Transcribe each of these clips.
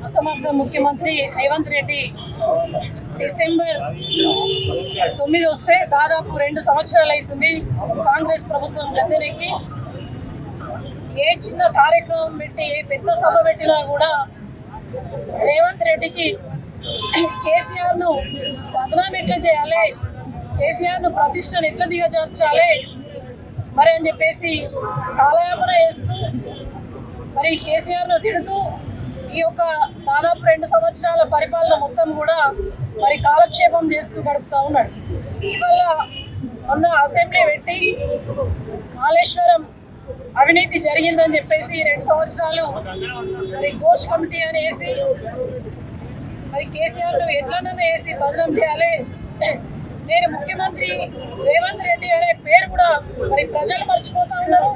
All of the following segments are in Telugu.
అసమర్థ ముఖ్యమంత్రి రేవంత్ రెడ్డి డిసెంబర్ 9 వస్తే దాదాపు 2 సంవత్సరాలు అవుతుంది కాంగ్రెస్ ప్రభుత్వం గద్దెనెక్కి. ఏ చిన్న కార్యక్రమం పెట్టి ఏ పెద్ద సభ పెట్టినా కూడా రేవంత్ రెడ్డికి కేసీఆర్ను బదనాం ఎట్లా చేయాలి, కేసీఆర్ను ప్రతిష్టను ఎట్లా దిగజార్చాలి మరి అని చెప్పేసి కాలయాపన చేస్తూ మరి కేసీఆర్ను తిడుతూ ఈ యొక్క దాదాపు 2 సంవత్సరాల పరిపాలన మొత్తం కూడా మరి కాలక్షేపం చేస్తూ గడుపుతూ ఉన్నాడు. ఇవాళ మొన్న అసెంబ్లీ పెట్టి కాళేశ్వరం అవినీతి జరిగిందని చెప్పేసి 2 సంవత్సరాలు మరి ఘోష్ కమిటీ అని వేసి మరి కేసీఆర్ను ఎట్లనన్నా వేసి బదనాం చేయాలి. నేను ముఖ్యమంత్రి రేవంత్ రెడ్డి అనే పేరు కూడా మరి ప్రజలు మర్చిపోతా ఉన్నారు,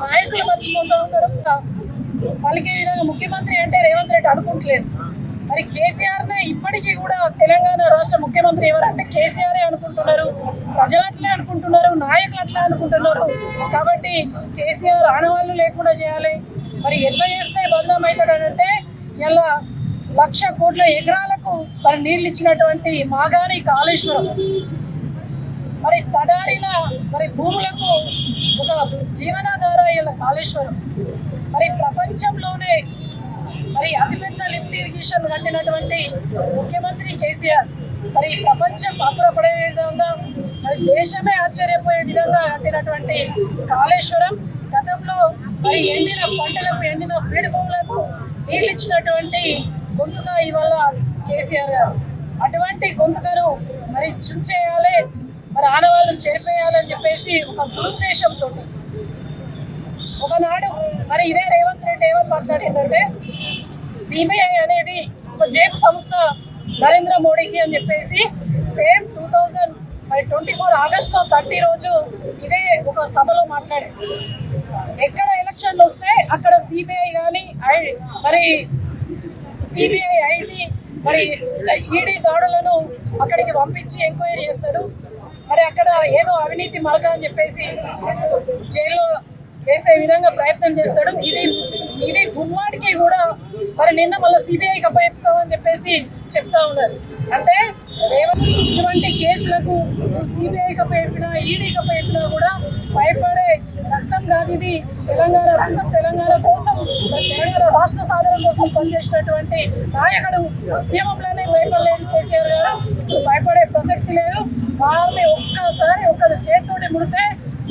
నాయకులు మర్చిపోతా ఉన్నారు. పలికే విధంగా ముఖ్యమంత్రి అంటే రేవంత్ రెడ్డి అనుకుంటలేదు. మరి కేసీఆర్నే ఇప్పటికీ కూడా తెలంగాణ రాష్ట్ర ముఖ్యమంత్రి ఎవరంటే కేసీఆరే అనుకుంటున్నారు, ప్రజలు అట్లే అనుకుంటున్నారు, నాయకులు అట్లే అనుకుంటున్నారు. కాబట్టి కేసీఆర్ ఆనవాళ్ళు లేకుండా చేయాలి. మరి ఎట్లా చేస్తే బదనాం అవుతాడంటే ఇలా 1,00,000 కోట్ల ఎకరాలకు మరి నీళ్ళు ఇచ్చినటువంటి మాగాని కాళేశ్వరం, మరి తడారిన మరి భూములకు ఒక జీవనాధార ఇలా కాళేశ్వరం, మరి ప్రపంచంలోనే మరి అతిపెద్ద లిఫ్ట్ ఇరిగేషన్ కట్టినటువంటి ముఖ్యమంత్రి కేసీఆర్, మరి ప్రపంచం అప్పుడపడే విధంగా మరి దేశమే ఆశ్చర్యపోయే విధంగా కట్టినటువంటి కాళేశ్వరం గతంలో మరి ఎండిన పంటలకు ఎండిన బీడు భూములకు నీళ్ళు ఇచ్చినటువంటి గొంతుగా ఇవాళ కేసీఆర్ గారు. అటువంటి గొంతుకను మరి చుంచేయాలి, మరి ఆనవాళ్ళు చెరిపేయాలని చెప్పేసి ఒక దురుద్దేశంతో ఒకనాడు మరి ఇదే రేవంత్ రెడ్డి ఏమని మాట్లాడిందంటే సిబిఐ అనేది ఒక జేబు సంస్థ నరేంద్ర మోడీకి అని చెప్పేసి సేమ్ 2024 ఆగస్టులో 30 రోజు ఇదే ఒక సభలో మాట్లాడారు. ఎక్కడ ఎలక్షన్లు వస్తే అక్కడ సిబిఐ కానీ మరి సిబిఐ ఐటీ మరి ఈడీ దాడులను అక్కడికి పంపించి ఎంక్వైరీ చేస్తాడు. మరి అక్కడ ఏదో అవినీతి మరక అని చెప్పేసి జైల్లో వేసే విధంగా ప్రయత్నం చేస్తాడు. ఇది బుమ్మాడికి కూడా మరి నిన్న మళ్ళీ సిబిఐకి అప్పచెప్తామని చెప్పేసి చెప్తా ఉన్నారు. అంటే ఇటువంటి కేసులకు సిబిఐకి అప్పచెప్పినా ఈడీకి అప్పచెప్పినా కూడా భయపడే రక్తం కాదు ఇది. తెలంగాణ రక్తం, తెలంగాణ కోసం తెలంగాణ రాష్ట్ర సాధన కోసం పనిచేసినటువంటి నాయకుడు. ఉద్యమంలోనే భయపడలేదు కేసీఆర్ గారు, ఇప్పుడు భయపడే ప్రసక్తి లేదు. వారిని ఒక్కసారి ఒక చేతితోటి ముడితే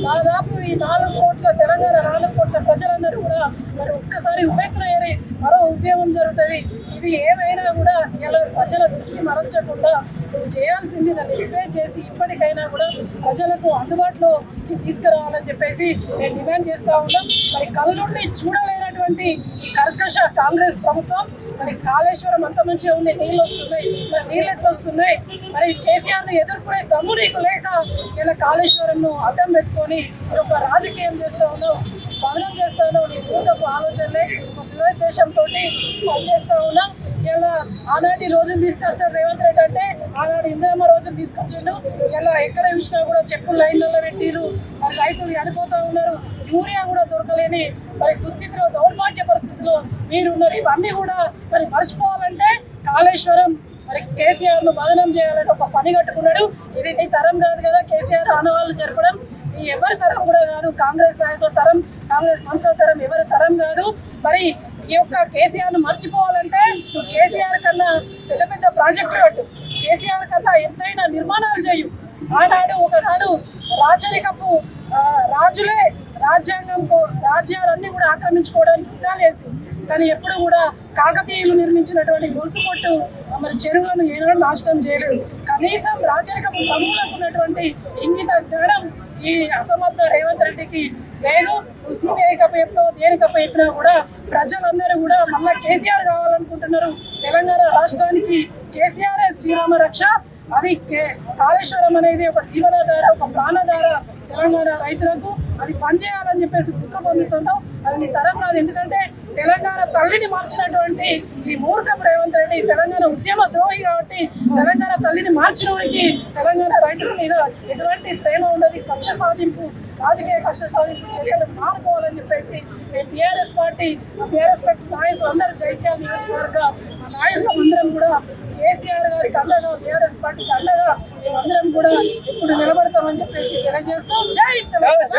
దాదాపు ఈ 4 కోట్ల తెలంగాణ 4 కోట్ల ప్రజలందరూ కూడా మరి ఒక్కసారి ఉపెత్తునయ్యారి మరో ఉద్యమం జరుగుతుంది. ఇది ఏమైనా కూడా ఇలా ప్రజల దృష్టి మరల్చకుండా నువ్వు చేయాల్సింది దాన్ని రిపేర్ చేసి ఇప్పటికైనా కూడా ప్రజలకు అందుబాటులోకి తీసుకురావాలని చెప్పేసి నేను డిమాండ్ చేస్తూ ఉన్నాం. మరి కళ్ళుండి చూడలేనటువంటి ఈ కర్కశ కాంగ్రెస్ ప్రభుత్వం మరి కాళేశ్వరం అంత మంచిగా ఉంది, నీళ్ళు వస్తున్నాయి, మరి నీళ్ళు ఎట్లా వస్తున్నాయి, మరి కేసీఆర్ను ఎదుర్కొనే దమ్ము నీకు లేక ఇలా కాళేశ్వరంను అడ్డం పెట్టుకొని ఒక రాజకీయం చేస్తూ ఉన్నావు, భవనం చేస్తూ ఉన్నావు. నీ భూతపు ఆలోచనలే ఒక దురుద్దేశంతో పనిచేస్తూ ఉన్నాం. ఇలా ఆనాటి రోజులు తీసుకొస్తారు రేవంత్ రెడ్డి అంటే ఆనాడు ఇందిరమ్మ రోజులు తీసుకొచ్చిండు. ఇలా ఎక్కడ చూసినా కూడా చెప్పులు లైన్లలో పెట్టిరు, మరి రైతులు చనిపోతూ ఉన్నారు, యూరియా కూడా దొరకలేని మరి దుస్థితిలో దౌర్భాగ్య పరిస్థితిలో మీరున్నారు. ఇవన్నీ కూడా మరి మర్చిపోవాలంటే కాళేశ్వరం మరి కేసీఆర్ను బదనం చేయాలని ఒక పని కట్టుకున్నాడు. ఇది నీ తరం కాదు కదా కేసీఆర్ ఆనవాళ్ళు జరపడం, ఈ ఎవరి తరం కూడా కాదు, కాంగ్రెస్ నాయకుల తరం, కాంగ్రెస్ మంత్రుల తరం ఎవరి తరం కాదు. మరి ఈ యొక్క కేసీఆర్ను మర్చిపోవాలంటే నువ్వు కేసీఆర్ కన్నా పెద్ద పెద్ద ప్రాజెక్టులు కట్టు, కేసీఆర్ కన్నా ఎంతైనా నిర్మాణాలు చేయు. ఆనాడు ఒకనాడు రాజరికపు రాజులే రాజ్యాలన్నీ కూడా ఆక్రమించుకోవడానికి యుద్ధాలు వేసి, కానీ ఎప్పుడు కూడా కాకతీయులు నిర్మించినటువంటి గొలుసుకొట్టు మరి చెరువులను ఏనాడు నాశనం చేయలేదు. కనీసం రాచరికపు ప్రముఖులకు ఉన్నటువంటి ఇంగిత జ్ఞానం ఈ అసమర్థ రేవంత్ రెడ్డికి లేదు. సిబిఐ కప్పచెప్తో దేని కప్పచెప్పినా కూడా ప్రజలందరూ కూడా మళ్ళీ కేసీఆర్ కావాలనుకుంటున్నారు. తెలంగాణ రాష్ట్రానికి కేసీఆర్ శ్రీరామ రక్ష. అది కాళేశ్వరం అనేది ఒక జీవనాధార, ఒక ప్రాణధార తెలంగాణ రైతులకు. అది పనిచేయాలని చెప్పేసి కుట్ర పొందుతున్నాం. అది నీ తరం కాదు. ఎందుకంటే తెలంగాణ తల్లిని మార్చినటువంటి ఈ మూర్ఖపు రేవంత్ రెడ్డి తెలంగాణ ఉద్యమ ద్రోహి కాబట్టి తెలంగాణ తల్లిని మార్చినోడికి తెలంగాణ రైతుల మీద ఎటువంటి ప్రేమ ఉండదు. కక్ష సాధింపు, రాజకీయ కక్ష సాధింపు చర్యలు మానుకోవాలని చెప్పేసి మేము టీఆర్ఎస్ పార్టీ నాయకులు అందరూ జైత్యాల నియోజకవర్గ నాయకులు అందరం కూడా కేసీఆర్ గారికి అండగా, టీఆర్ఎస్ పార్టీకి అండగా మేమందరం కూడా ఇప్పుడు నిలబడతామని చెప్పేసి తెలియజేస్తాం. జై తెలంగాణ.